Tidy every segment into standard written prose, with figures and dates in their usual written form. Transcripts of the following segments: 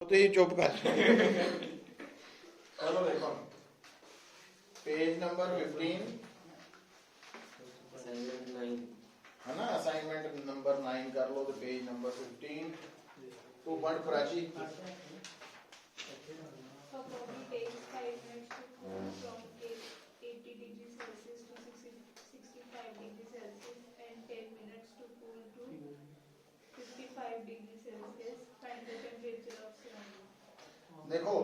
तो ही चुप कर। चलो देखो पेज नंबर 15 है ना, असाइनमेंट नंबर 9 कर लो तो पेज नंबर 15 तो पढ़ Prachi. A body takes 5 minutes to cool from 80 degrees Celsius to 65 degrees Celsius and 10 minutes to cool to 55 degrees Celsius. Find the temperature of surrounding. देखो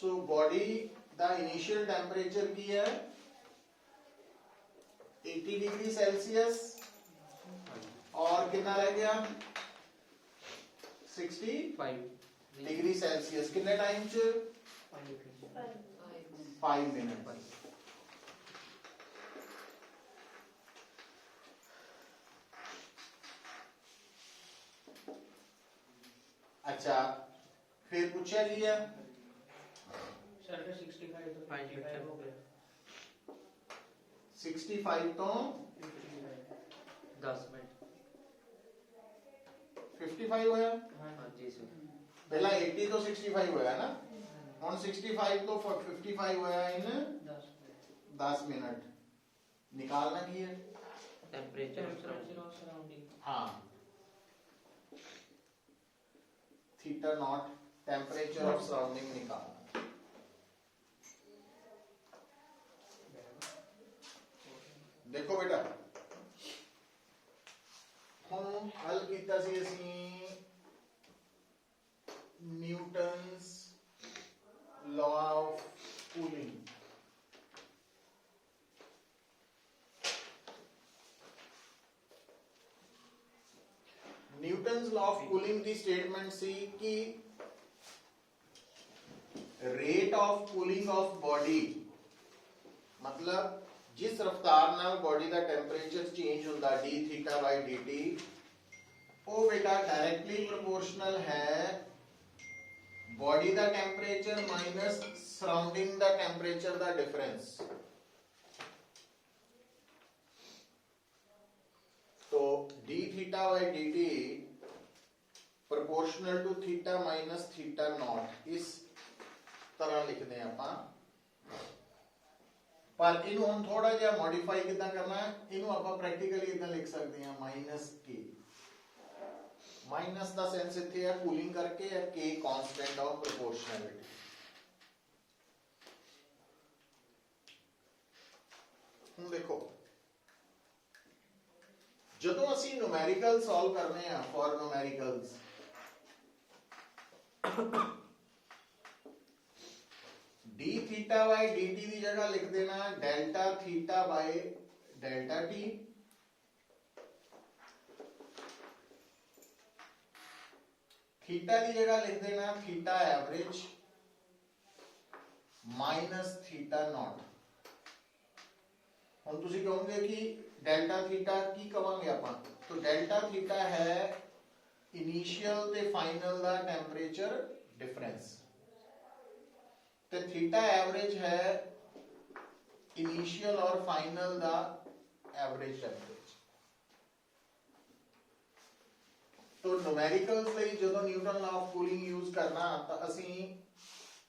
सो बॉडी दा initial temperature की है 80 degree Celsius और कितना रह गया 65 डिग्री सेल्सियस कितने time च 5 मिनट। अच्छा फिर पूछा जी है सर 65 तो 55 हो गया 65 तो 10 मिनट 55 होया हाँ जी सर पहला 80 तो 65 होया ना ਹੁਣ 65 तो 55 होया इन 10 मिनट। निकालना की है टेम्परेचर सराउंडिंग हाँ theta naught temperature of surrounding निकालना। देखो बेटा हम हल किया सी असी Newton's law of cooling. Newton's law of cooling की स्टेटमेंट सी कि rate of cooling of body मतलब जिस रफ्तार नाल बॉडी का टेम्परेचर चेंज होता D theta by D T वो बेटा डायरेक्टली प्रोपोर्शनल है बॉडी का टेम्परेचर माइनस सराउंडिंग का टेम्परेचर का डिफरेंस। तो D theta by D T proportional to theta minus theta naught इस तरह लिखते हैं आप पर इनू हम थोड़ा जिहा मॉडिफाई कितना करना है इनू आप प्रैक्टिकली इतना लिख सकते हैं माइनस के माइनस का सेंस इत्थे है कूलिंग करके या के कांस्टेंट ऑफ प्रोपोर्शनैलिटी। हम देखो ਜਦੋਂ ਅਸੀਂ न्यूमेरिकल सॉल्व करने हैं for numericals D theta by D T की जगह लिख देना delta theta by delta T theta की जगह लिख देना theta average minus theta not. हम तुसी कहोगे कि डेल्टा थीटा की कहांगे आपां तो डेल्टा थीटा है इनिशियल ते फाइनल दा टेम्परेचर डिफरेंस ते थीटा एवरेज है इनिशियल और फाइनल दा एवरेज टेम्परेचर। तो न्यूमेरिकल्स ਲਈ ਜਦੋਂ Newton law of cooling use करना ਤਾਂ ਅਸੀਂ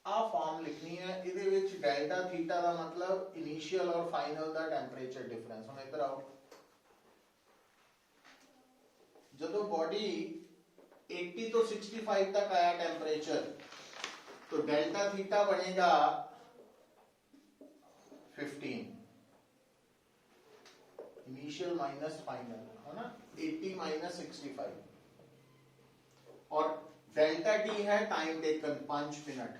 आ फॉर्म लिखनी है ਇਹਦੇ ਵਿੱਚ डेल्टा थीटा ਦਾ मतलब इनिशियल और फाइनल ਦਾ टेम्परेचर डिफरेंस। ਹੁਣ ਇੱਧਰ ਆਓ ਜਦੋਂ बॉडी 80 तो 65 तक आया टेम्परेचर तो डेल्टा थीटा बनेगा 15 इनिशियल माइनस फाइनल है ना 80 माइनस 65 और डेल्टा टी है time taken 5 minute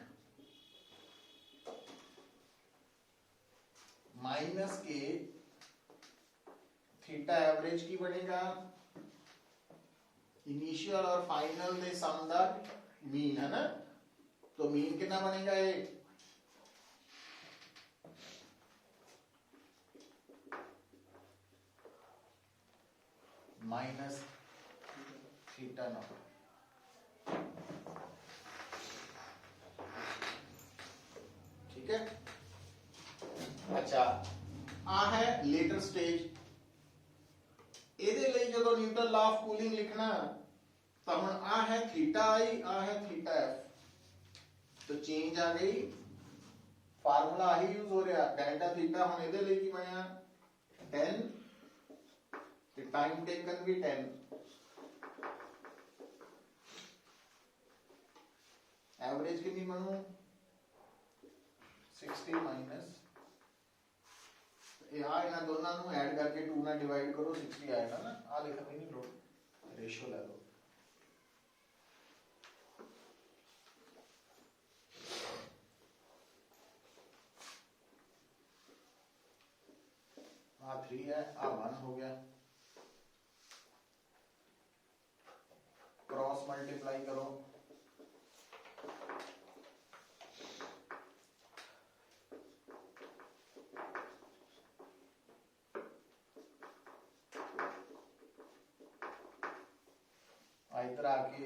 minus K theta average की बनेगा इनिशियल और फाइनल दे सम दा मीन है ना तो मीन कितना बनेगा ये माइनस थीटा नॉट। ठीक है अच्छा आ है लेटर स्टेज ਇਹਦੇ ਲਈ ਜਦੋਂ न्यूटन लॉ ऑफ कूलिंग लिखना तो हम आ है थीटा आई, आ है थीटा एफ, तो चेंज आ गई, फार्मूला आही यूज हो रहा, डेल्टा थीटा हम ਇਹਦੇ ਲਈ ਕੀ ਬਣਿਆ 10 ਤੇ टाइम टेकन भी 10, एवरेज कितनी बनू 60 माइनस ये आ इन्हां दोनों ਨੂੰ ऐड करके 2 ਨਾਲ डिवाइड करो 60 आएगा ना, आ लिखने की नहीं लोड़, रेशियो ले लो। आ 3 है, आ 1 हो गया, क्रॉस मल्टीप्लाई करो, इधर आके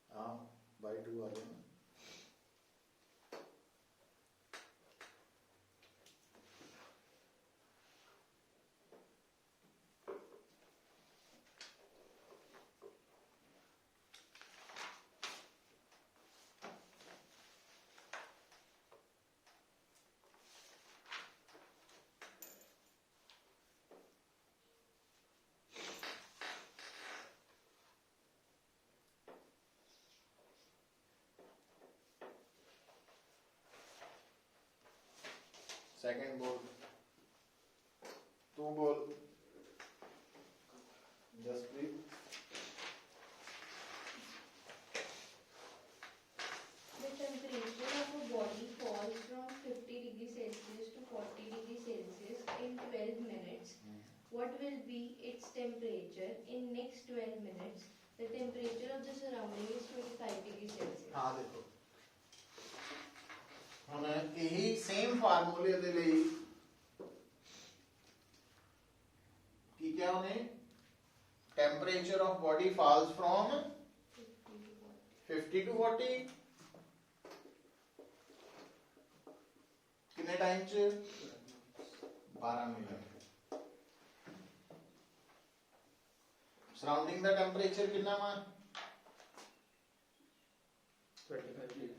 हाँ बाई 2 आ गया ना, सेकंड बोल, तू बोल Jasprit. The temperature of a body falls from 50 degrees Celsius to 40 degrees Celsius in 12 minutes. What will be its temperature in next 12 minutes? The temperature of the surrounding is 25 degrees Celsius. हाँ देखो ਹੁਣ ਇਹੀ same ਫਾਰਮੂਲੇ ਦੇ ਲਈ ਕੀ ਕਿਹਾ ਉਹਨੇ, temperature of body false from 50 to 40 ਕਿੰਨੇ ਟਾਈਮ ਚ 12 ਮਿੰਟ। ਸਰਾਊਂਡਿੰਗ ਦਾ ਟੈਂਪਰੇਚਰ ਕਿੰਨਾ ਵਾ 25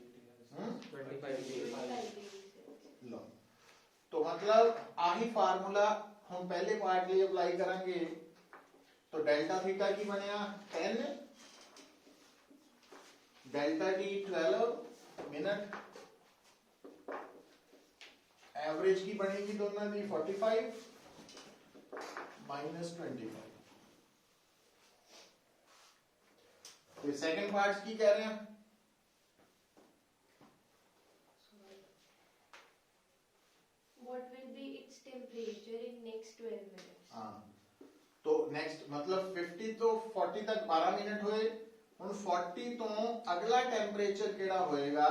लो, तो मतलब आही फार्मूला हम पहले पार्ट लिए अप्लाई करेंगे, तो डेल्टा थीटा की बनया 10, डेल्टा टी 12 मिनट, एवरेज की बनेगी दोनों की 45 माइनस 25। तो सेकंड पार्ट की कह रहे हैं, What will be its temperature in next 12 minutes? हाँ तो नेक्स्ट मतलब 50 तो 40 तक 12 मिनट होए, ਹੁਣ 40 ਤੋਂ ਅਗਲਾ ਟੈਂਪਰੇਚਰ ਕਿਹੜਾ ਹੋਏਗਾ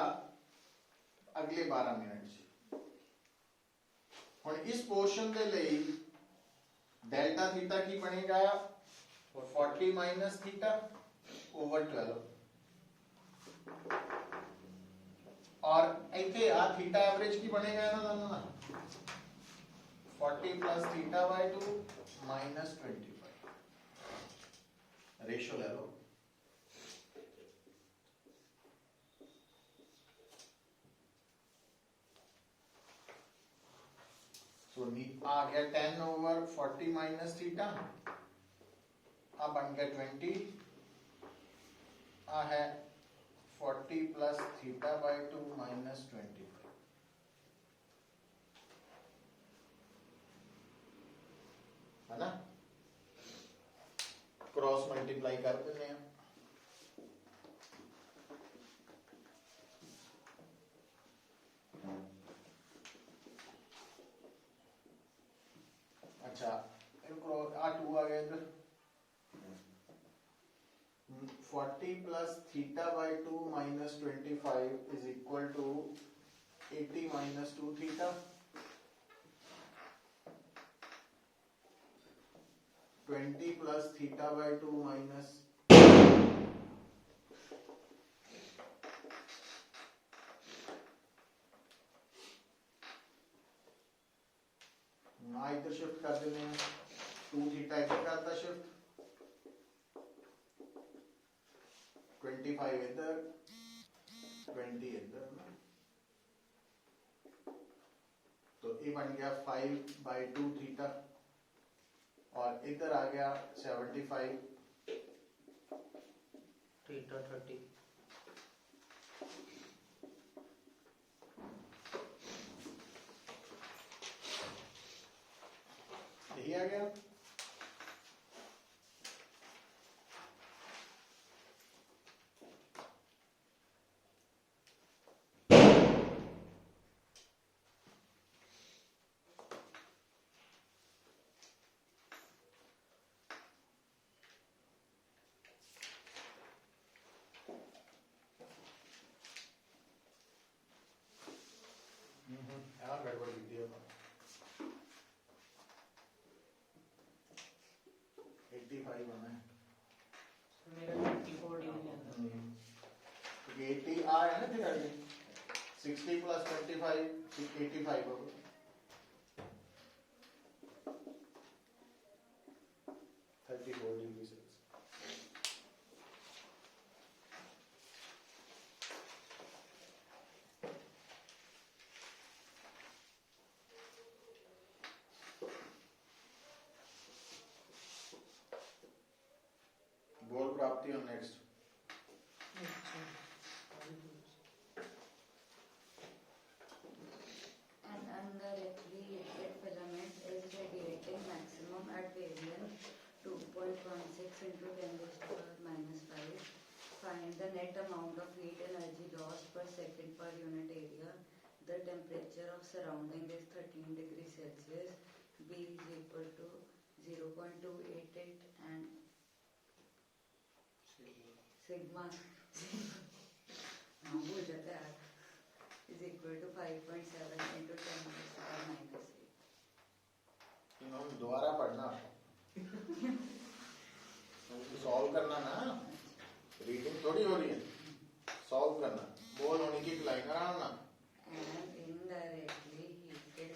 ਅਗਲੇ 12 ਮਿੰਟ ਚ। ਹੁਣ ਇਸ ਪੋਰਸ਼ਨ ਦੇ ਲਈ ਡੈਲਟਾ ਥੀਟਾ ਕੀ ਬਣੇਗਾ 40 ਮਾਈਨਸ ਥੀਟਾ ਓਵਰ 12, और ਇੱਥੇ ਆ ਥੀਟਾ ਐਵਰੇਜ ਕੀ ਬਣੇਗਾ ਇਹਨਾਂ ਦੋਨਾਂ ਦਾ 40 plus theta by 2 minus 25, ratio ले लो। सो आ गया 10 over 40 minus theta, अब बन गया 20, आ है 40 plus theta by 2 minus 25, है ना, क्रॉस मल्टीप्लाई कर देते हैं। अच्छा 2 आ गया इधर 40 plus theta by 2 minus 25 is equal to 80 minus 2 theta. 20 plus theta by 2 minus इधर शिफ्ट कर देने हैं 2 थीटा इधर करता शिफ्ट 25 इधर 20 इधर ना तो ये बन गया 5/2 थीटा और इधर आ गया 75 थीटा 30 यही आ गया यार गड़बड़ लिख दिया 85 बना है मेरा 54 डिग्री है 80 आ है ना फिर आगे 60 plus 25 85 होगा 34 डिग्री सेल्सियस बोल प्राप्ति और next An indirectly heated filament is radiating maximum at wavelength 2.16 into 10 raised to power minus 5. Find the net amount of heat energy lost per second per unit area. The temperature of surrounding is 13 degrees Celsius. B is equal to 0.288 and sigma हाँ भूल जाता है is equal to 5.7 into 10 raised to power minus 8. इन्होंने दोबारा पढ़ना solve करना ना reading थोड़ी हो रही है सॉल्व करना बोल होने की लाइन आराम ना And indirectly heated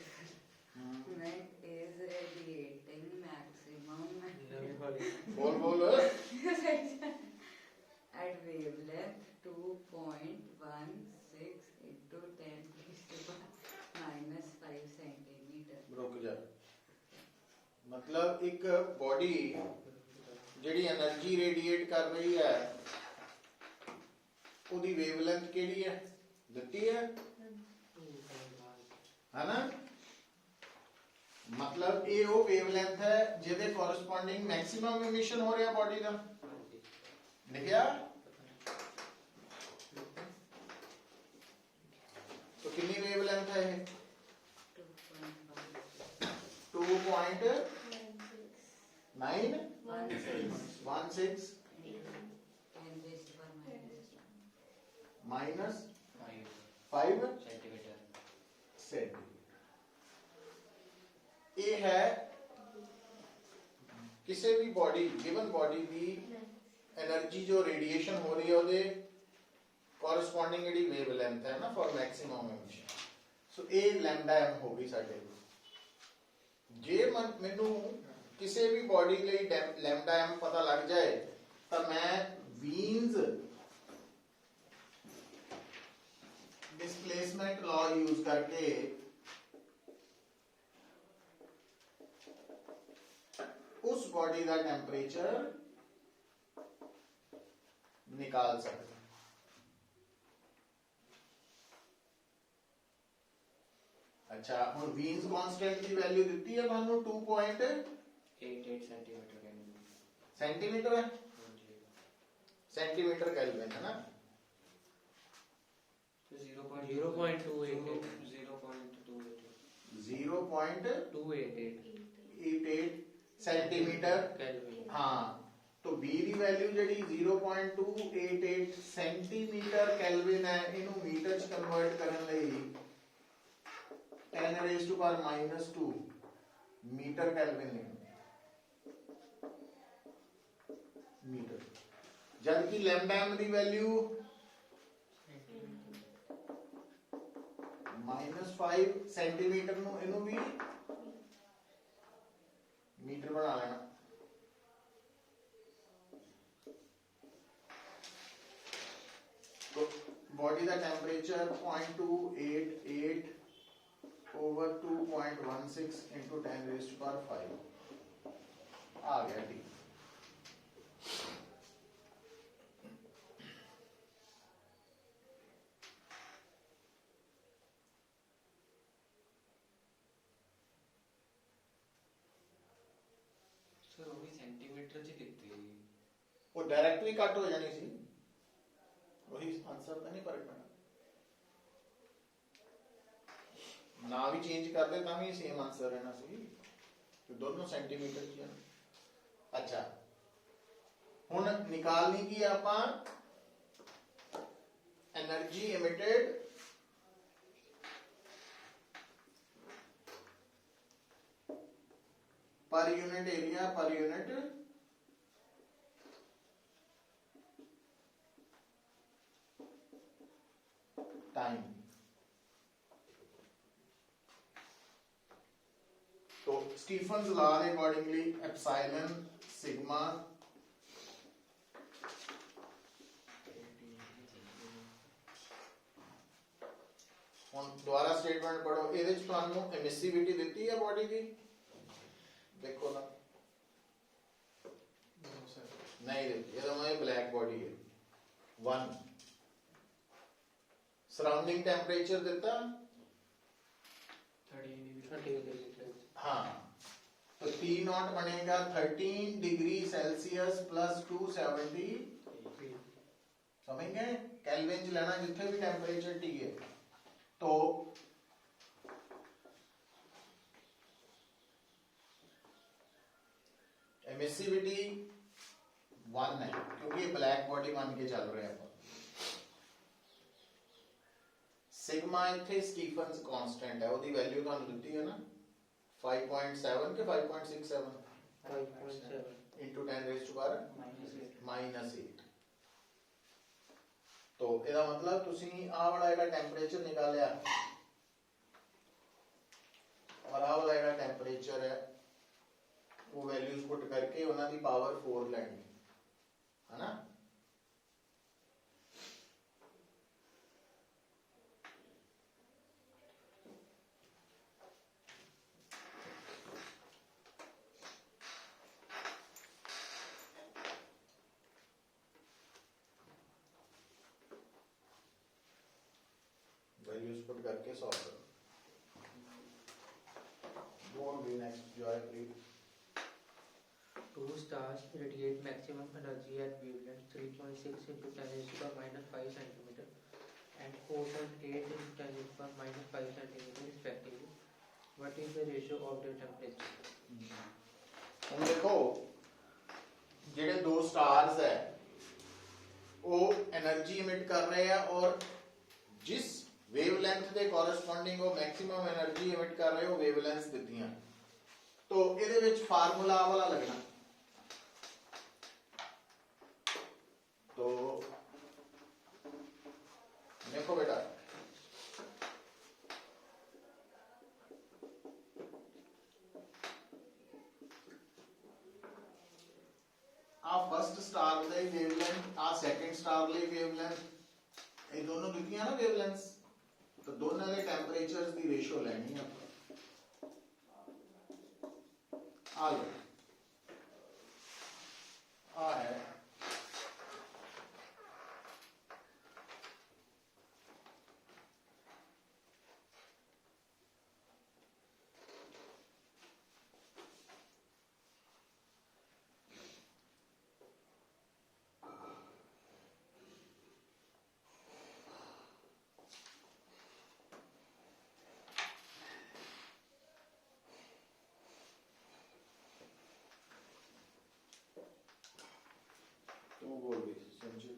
filament is radiating maximum बोल बोल at wavelength 2.16 into 10 raised to power minus 5 centimeter. रुक जा मतलब एक बॉडी ਜਿਹੜੀ એનર્ਜੀ ਰੇਡੀਏਟ ਕਰ ਰਹੀ ਹੈ ਉਹਦੀ ਵੇਵਲੈਂਥ ਕਿਹੜੀ ਹੈ ਦਿੱਤੀ ਹੈ ਨਾ मतलब ਇਹ ਉਹ ਵੇਵਲੈਂਥ ਹੈ ਜਿਹਦੇ ਕੋਰਸਪੋਂਡਿੰਗ ਮੈਕਸਿਮਮ ਇਮਿਸ਼ਨ ਹੋ ਰਿਹਾ ਬॉडी ਦਾ ਲਿਖਿਆ तो कितनी वेवलेंथ है 2.916 minus 5 सेंटीमीटर सेंटीमीटर ये है किसी भी बॉडी गिवन बॉडी की एनर्जी जो रेडिएशन हो रही है ਉਹਦੇ corresponding ਜਿਹੜੀ wavelength है ना for maximum emission so ਇਹ lambda m ਹੋ ਗਈ ਸਾਡੇ ਜੇ ਮੈਨੂੰ ਕਿਸੇ ਵੀ ਬੋਡੀ ਲਈ lambda m ਪਤਾ ਲੱਗ ਜਾਏ ਤਾਂ ਮੈਂ ਵੀਨਸ डिस्प्लेसमेंट लॉ यूज करके उस बॉडी का टेम्परेचर निकाल सकते अच्छा हुण वीन्स कांस्टेंट की वैल्यू दी है तुहानू 2.88 सेंटीमीटर है सेंटीमीटर केल्विन है ना 0.288 0.288 सेंटीमीटर केल्विन हाँ तो B ਦੀ ਵੈਲਿਊ ਜਿਹੜੀ 0.288 ਸੈਂਟੀਮੀਟਰ ਕੈਲਵਿਨ ਹੈ ਇਹਨੂੰ ਮੀਟਰ ਚ ਕਨਵਰਟ ਕਰਨ ਲਈ 10 raised to power minus 2 metre kelvin लिखना मीटर जबकि लैम्डा m ਦੀ वैल्यू -5 सेंटीमीटर ਨੂੰ ਇਹਨੂੰ ਵੀ मीटर बना लेना तो बॉडी का temperature 0.288 over 2.16 into 10 raised to power 5 आ गया ठीक सर वो भी सेंटीमीटर च लिखते हैं वो डायरेक्ट भी कट हो जानी सी वही आंसर तो नहीं फर्क पड़ना ना भी चेंज कर दे भी सेम आंसर रहना सी तो दोनों सेंटीमीटर की है अच्छा हुन निकालनी की आपा energy emitted per unit area per unit time तो स्टीफन्स लॉ के अकॉर्डिंगली एप्सिलॉन सिग्मा ਹੁਣ ਦੁਬਾਰਾ ਸਟੇਟਮੈਂਟ ਪੜੋ ਇਹਦੇ ਚ ਤੁਹਾਨੂੰ ਐਮਿਸਿਵਿਟੀ ਦਿੱਤੀ ਹੈ ਬੋਡੀ ਦੀ ਦੇਖੋ ਨਾ ਨਹੀਂ ਦਿੱਤੀ ਇਹਦਾ ਮਤਲਬ ਬਲੈਕ ਬੋਡੀ ਹੈ 1 सराउंडिंग टेम्परेचर देता 30 डिग्री हाँ तो T नॉट बनेगा 13 डिग्री सेल्सियस प्लस 270 समझ गए केल्विन च लेना जिथे भी टेम्परेचर T है तो एमिसिविटी 1 है क्योंकि ये ब्लैक बॉडी मान के चल रहे हैं सिग्मा इथे स्टीफन्स कांस्टेंट है ओदी वैल्यू ਤੁਹਾਨੂੰ ਦਿੱਤੀ ਹੈ ਨਾ 5.7 के 5.67 5.7 into 10 raised to power -8 तो ਇਹਦਾ ਮਤਲਬ ਤੁਸੀਂ ਆਹ ਵਾਲਾ ਜਿਹੜਾ ਟੈਂਪਰੇਚਰ ਨਿਕਾਲਿਆ और ਆਹ ਵਾਲਾ ਜਿਹੜਾ ਟੈਂਪਰੇਚਰ ਹੈ ਉਹ ਵੈਲਿਊਜ਼ ਪੁੱਟ ਕਰਕੇ ਉਹਨਾਂ ਦੀ ਪਾਵਰ 4 ਲੈਣੀ ਹੈ ਨਾ वैल्यूज पुट करके सॉल्व करो go on to next joy please 2 stars radiate maximum energy at wavelength 3.6 into 10 raised to the -5 centimeter and 4.8 into 10 raised to the -5 centimeter respectively. What is the ratio of their temperature? ਹੁਣ ਦੇਖੋ ਜਿਹੜੇ ਦੋ stars ਹੈ ਉਹ energy ਇਮਿਟ ਕਰ ਰਹੇ ਆ ਔਰ ਜਿਸ वेवलेंथ ਦੇ ਕੋਰਸਪੋਂਡਿੰਗ ਉਹ ਮੈਕਸਿਮਮ એનર્ਜੀ ਇਮਿਟ ਕਰ ਰਹੇ ਉਹ ਵੇਵਲੈਂਥ ਦਿੱਤੀਆਂ तो ਇਹਦੇ ਵਿੱਚ ਫਾਰਮੂਲਾ ਵਾਲਾ ਲੱਗਣਾ तो देखो बेटा आ फर्स्ट स्टार ਲਈ वेवलेंथ आ सेकंड स्टार ਲਈ वेवलेंथ ਇਹ ਦੋਨੋਂ ਦਿੱਤੀਆਂ ਨਾ वेवलेंथ्स तो दोनों के टेम्परेचर्स की रेशियो लेनी है आ लो आ है तू बोल भी Sanjeet.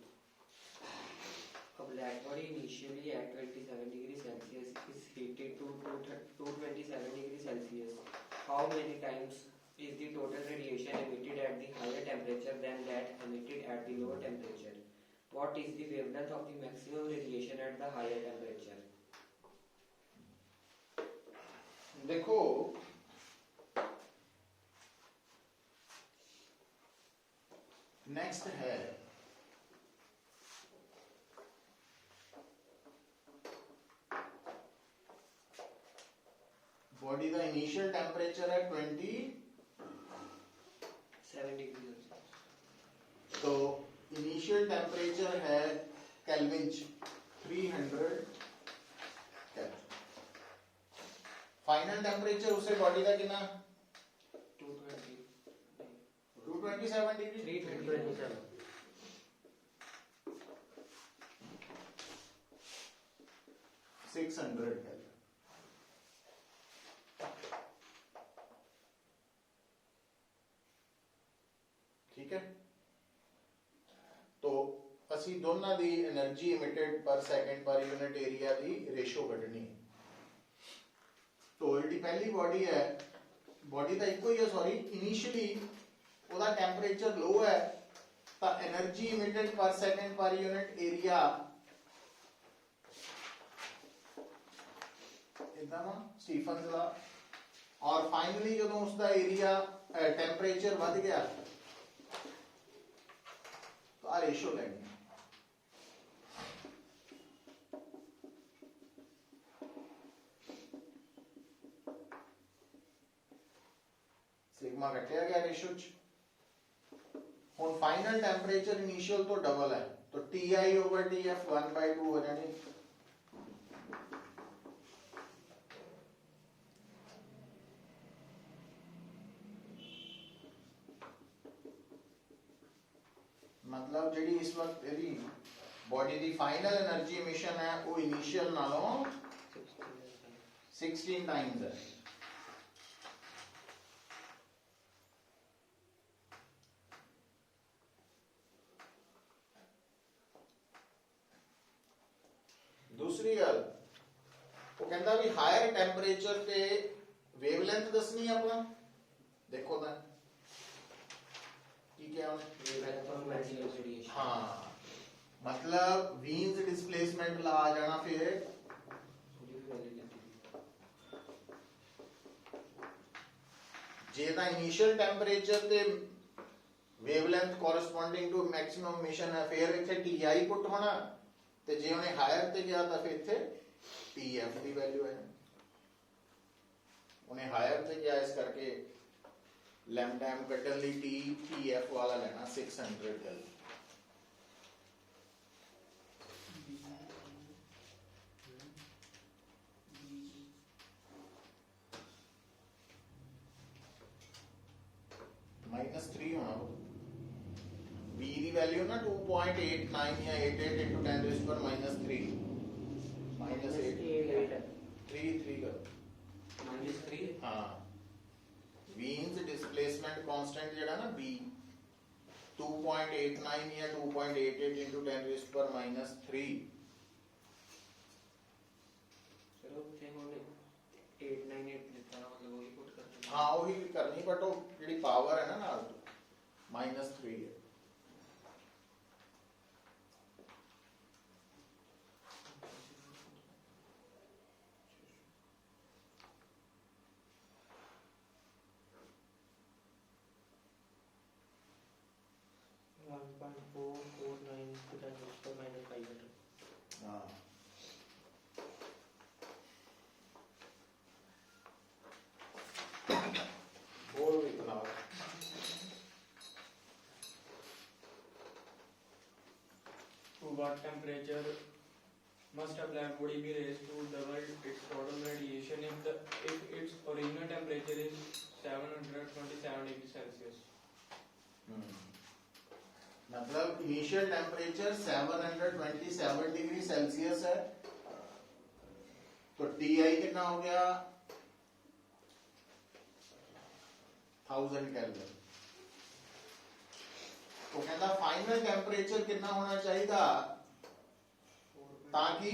A black body initially at 27 degrees Celsius is heated to 227 degrees Celsius. How many times is the total radiation emitted at the higher temperature than that emitted at the lower temperature? What is the wavelength of the maximum radiation at the higher temperature? देखो next है body का initial temperature है 7 degrees Celsius. तो initial temperature है kelvin 300 kelvin. Final temperature उसे body का कितना 220. 227 degree 327. 600 kelvin. ठीक है, तो ਅਸੀਂ ਦੋਨਾਂ ਦੀ એનર્ਜੀ ਇਮਿਟਡ ਪਰ ਸੈਕਿੰਡ ਪਰ ਯੂਨਿਟ ਏਰੀਆ ਦੀ ਰੇਸ਼ੋ ਕੱਢਣੀ ਹੈ। तो ਜਿਹੜੀ ਪਹਿਲੀ ਬੋਡੀ ਹੈ, ਬੋਡੀ ਦਾ ਇੱਕੋ ਹੀ ਹੈ, ਸੌਰੀ ਇਨੀਸ਼ੀਅਲੀ ਉਹਦਾ ਟੈਂਪਰੇਚਰ ਲੋ ਹੈ ਤਾਂ એનર્ਜੀ ਇਮਿਟਡ ਪਰ ਸੈਕਿੰਡ ਪਰ ਯੂਨਿਟ ਏਰੀਆ ਇਦਾਂ ਨਾ ਸਟੀਫਨਸ ਦਾ, ਔਰ ਫਾਈਨਲੀ ਜਦੋਂ ਉਸਦਾ ਏਰੀਆ ਟੈਂਪਰੇਚਰ ਵੱਧ ਗਿਆ ਤਾਂ ਆ ਰੇਸ਼ੋ ਲੈਣੀ ਹੈ। सिग्मा घटिया गया रेशो च। हुन फाइनल टेंपरेचर इनिशियल तो डबल है, तो Ti ओवर Tf 1/2 हो जानी। मतलब जेडी इस वक्त यदि body the final energy emission है वो इनिशियल नालों 16 टाइम्स है। दूसरी गल वो कहता भी हायर टेंपरेचर ते वेवलेंथ दसनी है अपना। देखो ना की क्या Wavelength of maximum radiation. हाँ, मतलब वीन्स डिस्प्लेसमेंट ला आ जाना फिर थोड़ी भी value लेती है. जे दा इनिशियल टेंपरेचर ते wavelength corresponding to maximum emission है, फिर इथे Ti पुट होना, ਤੇ ਜੇ ਉਹਨੇ ਹਾਇਰ ਤੇ ਗਿਆ ਤਾਂ ਫਿਰ ਇੱਥੇ Tf ਦੀ ਵੈਲਿਊ ਹੈ। ਉਹਨੇ ਹਾਇਰ ਤੇ ਗਿਆ ਇਸ ਕਰਕੇ ਲੈਮਡਾ m ਕੱਢਣ ਲਈ Tf ਵਾਲਾ ਲੈਣਾ 600 ਕੈਲਵਿਨ। -3 होना वो B ਦੀ ਵੈਲਿਊ ਨਾ 2.89 ਜਾਂ 88 into 10 raised per -3 -8 3 का -3. हाँ, वीन्स डिस्प्लेसमेंट कांस्टेंट ਜਿਹੜਾ ਨਾ B 2.89 ਜਾਂ 2.88 into 10 raised per -3। चलो फिर हमने 898 लिखा ना, मतलब वही पुट करते हैं. हाँ ਉਹੀ ਕਰਨੀ, ਬਟ ਉਹ ਜਿਹੜੀ ਪਾਵਰ ਹੈ ਨਾ ਨਾਲ -3 ਹੈ। हाँ, बोल भी बनाओ। To what temperature must a black body be raised to double its total radiation if its original temperature is 727 degrees Celsius? मतलब इनिशियल टेम्परेचर 727 डिग्री सेल्सियस है, तो Ti कितना हो गया 1000 केल्विन। ਉਹ ਕਹਿੰਦਾ ਫਾਈਨਲ ਟੈਂਪਰੇਚਰ ਕਿੰਨਾ ਹੋਣਾ ਚਾਹੀਦਾ ਤਾਂ ਕਿ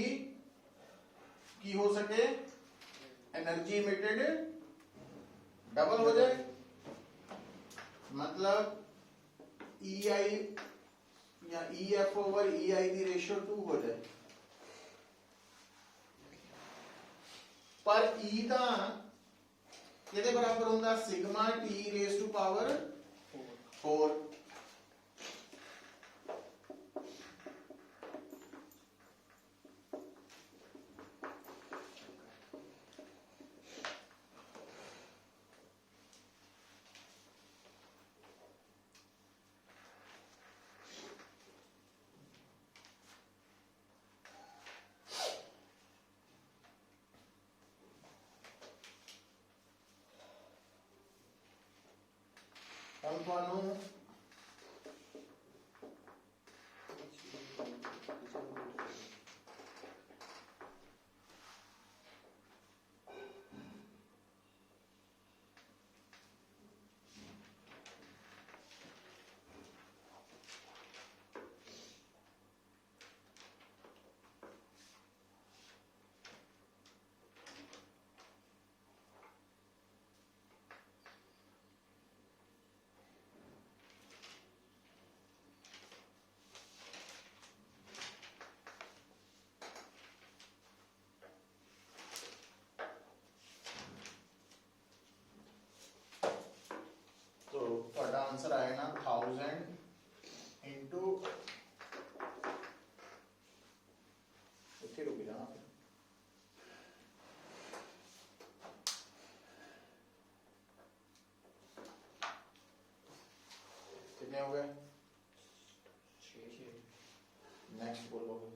ਕੀ ਹੋ ਸਕੇ एनर्जी इमिटेड डबल हो जाए मतलब EI या EF ओवर EI की रेशियो 2 हो जाए पर E का किहदे बराबर होंदा sigma T raise to power 4 हम ਤੁਹਾਨੂੰ तो ਤੁਹਾਡਾ आंसर आए ना 1000 into ਇੱਥੇ ਰੁਕ ਜਾਣਾ ਫਿਰ कितने हो गए 6 नेक्स्ट बोलोगे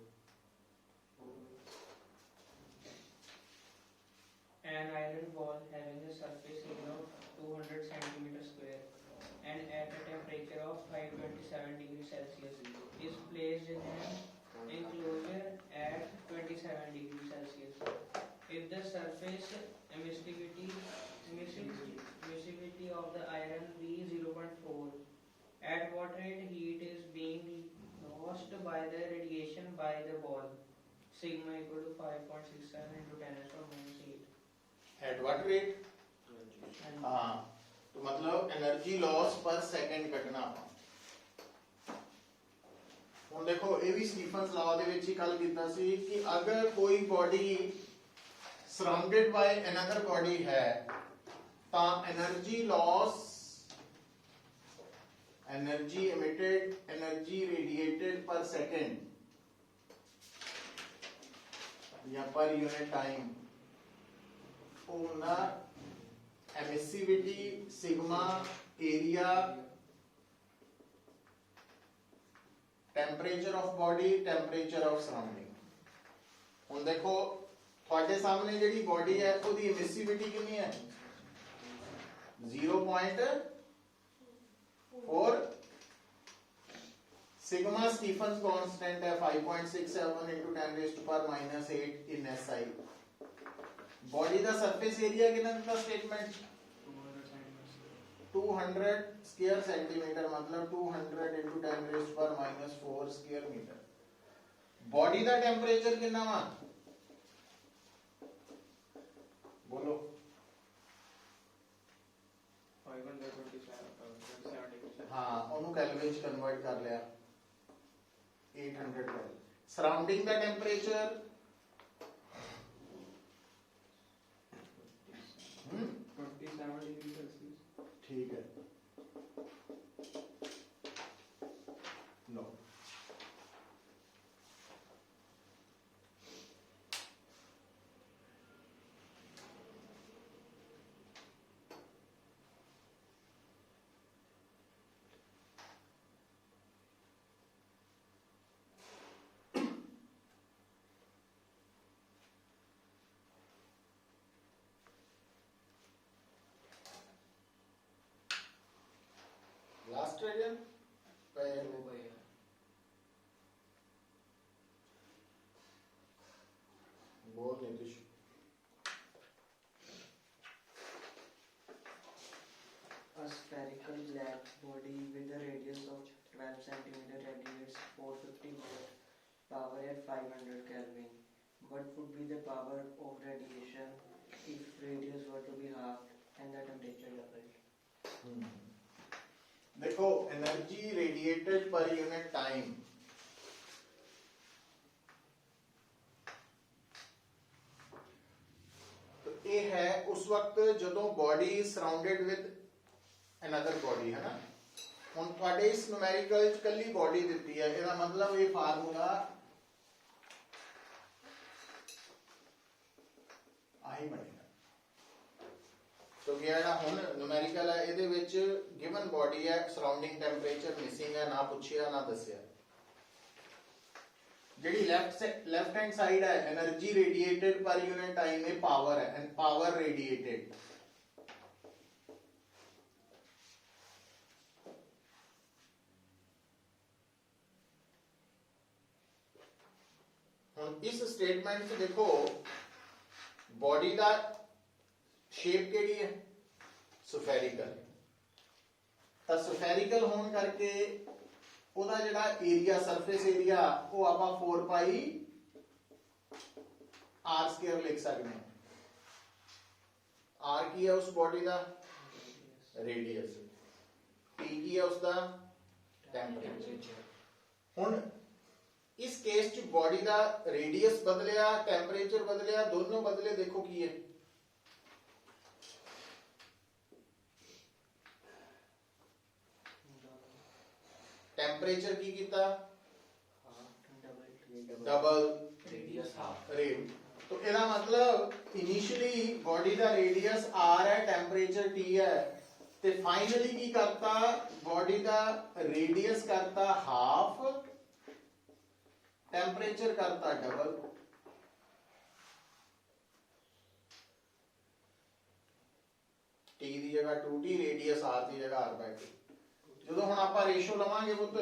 An iron ball having a surface area of 200 centimeter square and at a temperature of 527 degrees Celsius is placed in an enclosure at 27 degrees Celsius. If the surface emissivity of the iron be 0.4, at what rate heat is being lost by the radiation by the ball? Sigma equal to 5.67 into 10 raised to minus 8. At what rate हाँ तो मतलब energy loss पर second ਕੱਢਣਾ ਆਪਾਂ ਹੁਣ ਦੇਖੋ ਇਹ ਵੀ Stephen's law ਦੇ ਵਿੱਚ ਹੀ ਕੱਲ ਕੀਤਾ ਸੀ ਕਿ ਅਗਰ ਕੋਈ ਬੋਡੀ ਸਰਾਊਂਡਡ ਬਾਈ ਅਨਦਰ ਬੋਡੀ ਹੈ ਤਾਂ energy loss energy emitted energy radiated पर सेकंड या पर यूनिट टाइम होना emissivity sigma area temperature of body temperature of surrounding हुण देखो ਤੁਹਾਡੇ सामने ਜਿਹੜੀ बॉडी है ਉਹਦੀ एमिसिविटी कितनी है 0.4 सिग्मा स्टीफन्स कांस्टेंट है 5.67 into 10 raised to power minus 8 in SI body का सरफेस एरिया कितना था स्टेटमेंट 200 स्क्वायर सेंटीमीटर मतलब 200 into 10 raised to power minus 4 square metre body का टेंपरेचर कितना वा बोलो 527 हाँ ਉਹਨੂੰ ਕੈਲਵਿਨ ਚ ਕਨਵਰਟ ਕਰ ਲਿਆ 800 ਕੈਲ ਸਰਾਊਂਡਿੰਗ ਦਾ ਟੈਂਪਰੇਚਰ 27 डिग्री सेल्सियस ठीक है लो लास्ट रीजन बोल Nitish A spherical black body with a radius of 12 500 Kelvin. What would be the power of radiation if radius were to be halved and the temperature doubled? देखो energy radiated per unit time, तो ये है उस वक्त ਜਦੋਂ body surrounded with another body है ना। ਹੁਣ ਤੁਹਾਡੇ ਇਸ ਨੂਮੈਰੀਕਲ ਚ ਕੱਲੀ ਬॉडी ਦਿੱਤੀ ਹੈ, ਇਹਦਾ ਮਤਲਬ ਇਹ ਫਾਰਮੂਲਾ ਆਹੀ ਬਣੇਗਾ। तो ਜਿਹੜਾ ਹੁਣ ਨੂਮੈਰੀਕਲ ਹੈ ਇਹਦੇ ਵਿੱਚ ਗਿਵਨ ਬੋਡੀ ਹੈ, ਸਰਾਊਂਡਿੰਗ ਟੈਂਪਰੇਚਰ ਮਿਸਿੰਗ ਹੈ, ਨਾ ਪੁੱਛਿਆ ਨਾ ਦੱਸਿਆ। ਜਿਹੜੀ ਲੈਫਟ ਹੈਂਡ ਸਾਈਡ ਹੈ એનર્ਜੀ ਰੇਡੀਏਟਡ ਪਰ ਯੂਨਿਟ ਟਾਈਮ ਇਹ ਪਾਵਰ ਹੈ, ਐਂਡ ਪਾਵਰ ਰੇਡੀਏਟਡ। ਹੁਣ ਇਸ ਸਟੇਟਮੈਂਟ 'ਚ ਦੇਖੋ ਬੋਡੀ ਦਾ शेप केड़ी है सफेरिकल, ਤਾਂ ਸਫੈਰਿਕਲ ਹੋਣ ਕਰਕੇ ਉਹਦਾ ਜਿਹੜਾ ਏਰੀਆ ਸਰਫੇਸ ਏਰੀਆ ਉਹ ਆਪਾਂ 4 ਪਾਈ r ਸਕੁਅਰ ਲਿਖ ਸਕਦੇ ਹਾਂ। r ਕੀ ਹੈ ਉਸ ਬੋਡੀ ਦਾ ਰੇਡੀਅਸ, t ਕੀ ਹੈ ਉਸ ਦਾ ਟੈਂਪਰੇਚਰ। ਹੁਣ ਇਸ ਕੇਸ ਚ ਬੋਡੀ ਦਾ ਰੇਡੀਅਸ ਬਦਲਿਆ, ਟੈਂਪਰੇਚਰ ਬਦਲਿਆ, ਦੋਨੋਂ ਬਦਲੇ। ਦੇਖੋ ਕੀ ਹੈ, टेम्परेचर की कीता डबल, रेडियस हाफ। रेट। तो ਇਹਦਾ मतलब इनिशियली बॉडी ਦਾ रेडियस r है, टेम्परेचर t है, ਤੇ फाइनली की करता बॉडी ਦਾ रेडियस करता हाफ, टेम्परेचर करता डबल। t ਦੀ ਜਗ੍ਹਾ 2t, रेडियस r ਦੀ जगह r/2। ਜਦੋਂ ਹੁਣ ਆਪਾਂ ਰੇਸ਼ੋ ਲਵਾਂਗੇ ਪੁੱਤ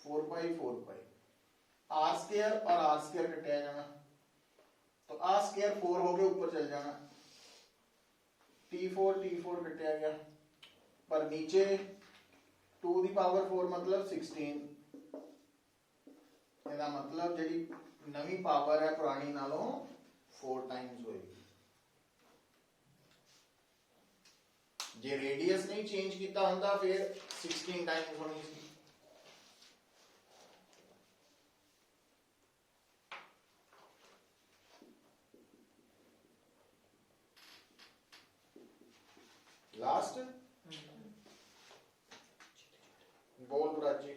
4 पाई 4 पाई r स्क्वायर और r स्क्वायर कटिया जाना, तो r स्क्वायर 4 हो गए ऊपर चल जाना, t4 कटिया गया, पर नीचे 2 दी पावर 4 मतलब 16। ਇਹਦਾ मतलब ਜਿਹੜੀ ਨਵੀਂ ਪਾवर है पुरानी नालों 4 टाइम्स होएगी। जे रेडियस नहीं चेंज किया होंदा फिर 16 टाइम्स होनी सी। लास्ट बोल Prachi.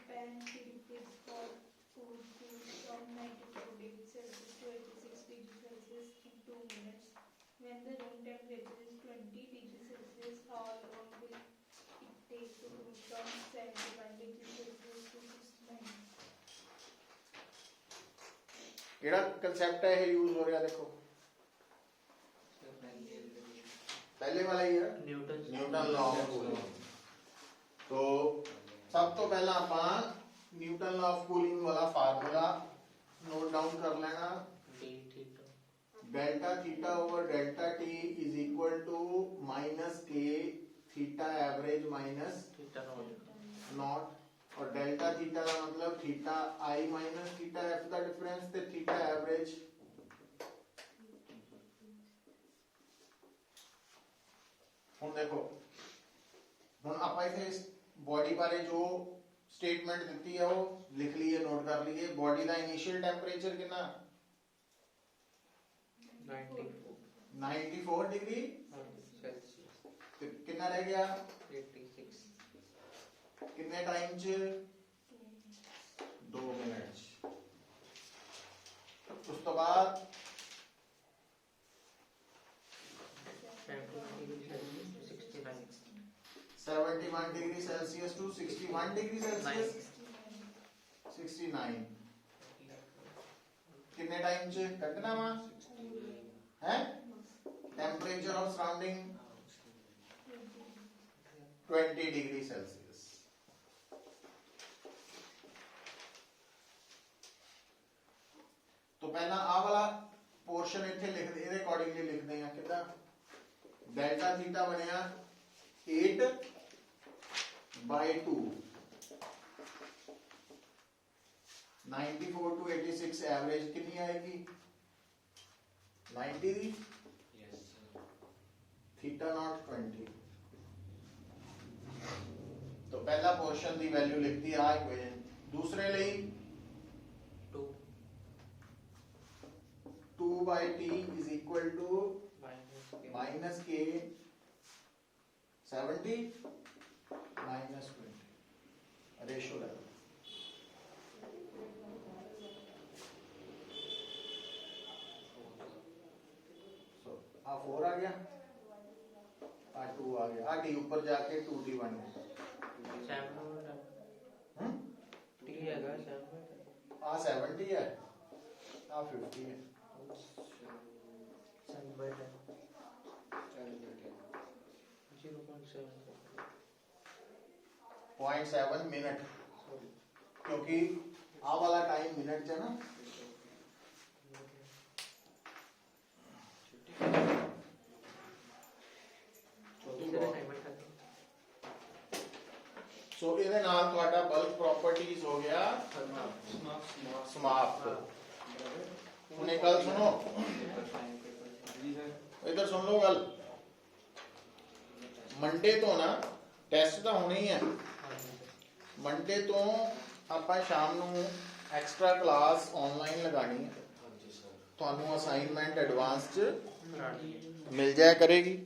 Pan heat for food cooled from 94 degrees Celsius to 86 degrees Celsius in 2 minutes. When the room temperature is 20 degrees Celsius, how long will it take to cool from 71 degrees Celsius to 69? केड़ा concept है ये use हो रहा देखो, पहले वाला ही है Newton law of cooling. तो सब तो पहला अपन न्यूटन लॉ ऑफ कूलिंग वाला फार्मूला नोट डाउन कर लेना। Delta theta over delta T is equal to minus K theta average minus naught, और डेल्टा थीटा का मतलब theta I minus theta F का डिफरेंस ते थीटा एवरेज। ਹੁਣ देखो ਹੁਣ ਆਪਾਂ इसे बॉडी बारे जो स्टेटमेंट ਦਿੱਤੀ है वो लिख लीजिए, नोट कर लीजिए। बॉडी का इनिशियल टेम्परेचर कितना 94 डिग्री सेल्सियस, ते कितना रह गया 86 कितने टाइम च 2 मिनट च। उस तो बाद 71 degree Celsius to 61 degree Celsius 69 कितने टाइम च कटना वा है। Temperature of surrounding 20 degree Celsius. तो पहला आ वाला पोर्शन इथे लिख दे, ਇਹਦੇ ਅਕੋਰਡਿੰगली लिखते हैं कितना डेल्टा थीटा बनया 8/2 94 to 86 एवरेज कितनी आएगी 90 दी थीटा नॉट 20 तो पहला पोर्शन दी वैल्यू लिखती है इक्वेशन दूसरे ਲਈ 2/t is equal to minus k 70 minus 20 ratio है सो आ 4 आ गया आ 2 आ गया आ t ऊपर जाके 2t बन गया आ 70 है आ 50 है 0.7 मिनट क्योंकि आ वाला टाइम मिनट है ना ਸੋ ਇਹਦੇ ਨਾਲ ਤੁਹਾਡਾ ਬਲਕ ਪ੍ਰੋਪਰਟੀਜ਼ ਹੋ ਗਿਆ ਸਮਾਪਤ ਹੁਣ ਇੱਕ ਗੱਲ ਸੁਣੋ ਇਧਰ ਸੁਣ ਲਓ ਗੱਲ ਮੰਡੇ ਤੋਂ ਨਾ ਟੈਸਟ ਤਾਂ ਹੋਣੇ ਹੀ ਹੈ ਮੰਡੇ ਤੋਂ ਆਪਾਂ ਸ਼ਾਮ ਨੂੰ ਐਕਸਟਰਾ ਕਲਾਸ ਆਨਲਾਈਨ ਲਗਾਣੀ ਹੈ ਤੁਹਾਨੂੰ ਅਸਾਈਨਮੈਂਟ ਐਡਵਾਂਸ ਚ ਮਿਲ ਜਾਇਆ ਕਰੇਗੀ